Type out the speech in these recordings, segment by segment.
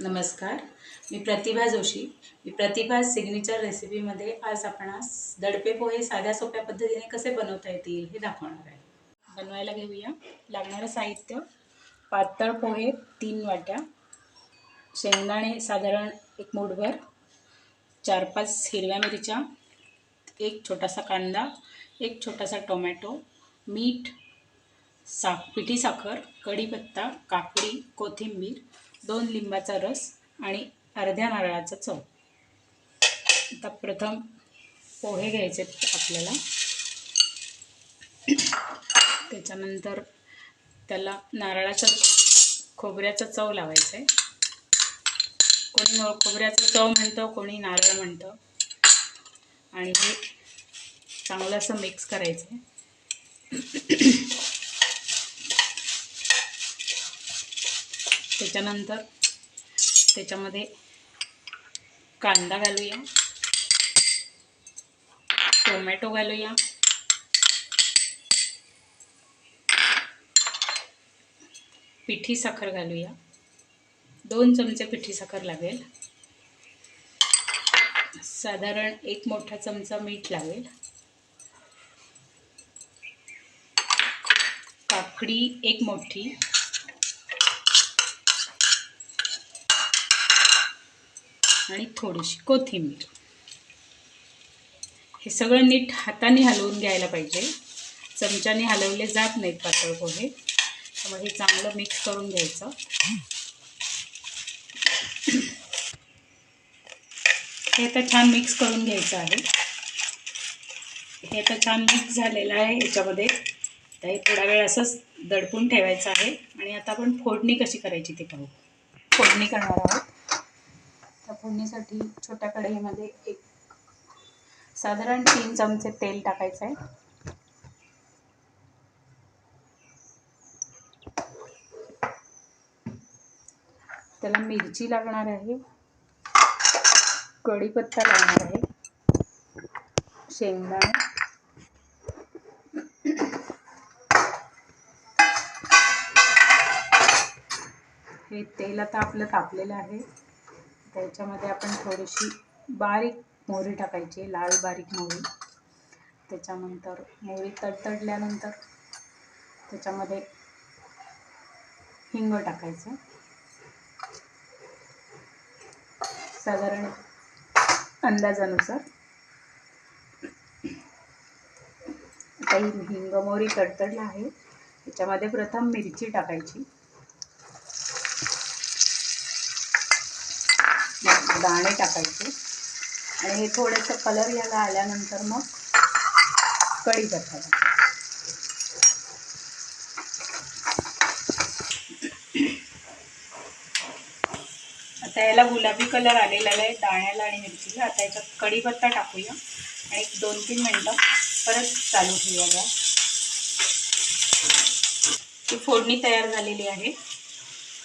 नमस्कार, मी प्रतिभा जोशी. मी प्रतिभा सिग्नेचर रेसिपीमध्ये आज आपणास दडपे पोहे साध्या सोप्या पद्धतीने कसे बनवता येतील हे दाखवणार आहे. बनवायला घेऊया. लागणारं साहित्य: पातळ पोहे 3 वाट्या, शेंगदाणे साधारण 1 मूठभर, 4-5 हिरव्या मिरच्या, 1 छोटासा कांदा, 1 छोटासा टोमॅटो, मीठ, पिठी साखर, कढीपत्ता, काकडी, कोथिंबीर, 2 लिंबाचा रस आणि अर्ध्या नारळाचा चव. आता प्रथम पोहे घ्यायचे आपल्याला. त्याच्यानंतर त्याला खोबऱ्याचा चव लावायचा आहे. कोणी खोबऱ्याचं चव म्हणतं, कोणी नारळ म्हणतं. आणि हे चांगलं असं मिक्स करायचं आहे. त्याच्यानंतर त्याच्यामध्ये कांदा घालूया, टोमॅटो घालूया, पिठी साखर घालूया. 2 चमचे पिठी साखर लागेल. साधारण 1 मोठा चमचा मीठ लागेल. काकडी 1 मोठी, आणि थोडीशी कोथिंबीर. हे सगळं नीट हाताने हलवून घ्यायला पाहिजे. चमच्याने हलवले जात नाहीत पातळ पोहे. त्यामुळे हे चांगलं मिक्स करून घ्यायचं. हे आता छान मिक्स करून घ्यायचं आहे. हे आता छान मिक्स झालेलं आहे याच्यामध्ये. तर हे थोडा वेळ असंच दडपून ठेवायचं आहे. आणि आता आपण फोडणी कशी करायची ते पाहू. फोडणी करणार आहोत. त्या फोडणीसाठी छोट्या कढईमध्ये साधारण 3 चमचे तेल टाकायचं आहे. त्याला मिरची लागणार आहे, कढीपत्ता लागणार आहे, शेंगदाणे, हे तेल आता आपलं तापलेलं आहे. त्याच्यामध्ये आपण थोडीशी बारीक मोहरी टाकायची, लाल बारीक मोहरी. त्याच्यानंतर मोहरी तडतडल्यानंतर त्याच्यामध्ये हिंग टाकायचं, साधारण अंदाजानुसार. काही हिंग मोहरी तडतडला आहे. त्याच्यामध्ये प्रथम मिरची टाकायची, दाणे टाकायचे, आणि हे थोडंसं कलर याला आल्यानंतर मग कढीपत्ता टाकायचा. आता याला गुलाबी कलर आलेला आहे दाण्याला आणि मिरचीला. आता याच्यात कढीपत्ता टाकूया आणि 2-3 मिनटं परत चालू ठेवूया गॅस. ही फोडणी तयार झालेली आहे.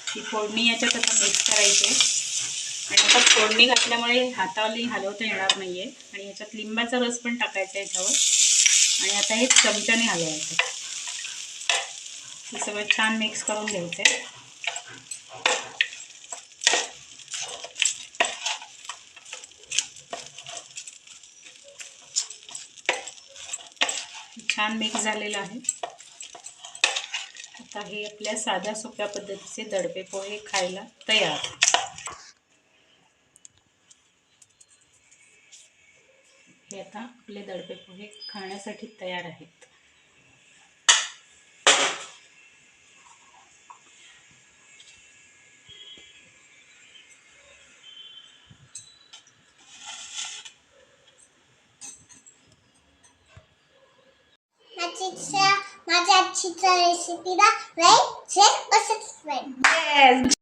ही फोडणी याच्यात आता मिक्स करायची आहे. आणि आता फोडणी घातल्यामुळे हाताने हलवता येणार नाही आहे. आणि याच्यात लिंबाचा रस पण टाकायचा आहे याच्यावर. आणि आता हे चमच्याने हलवायचं. हे सगळं छान मिक्स करून घ्यायचं आहे. छान मिक्स झालेलं आहे. आता हे आपल्या साध्या सोप्या पद्धतीचे दडपे पोहे खायला तयार. हे आता आपले दडपे पोहे खाण्यासाठी तयार आहेत. माझ्या आजची रेसिपीला लाईक, शेअर, सबस्क्राईब.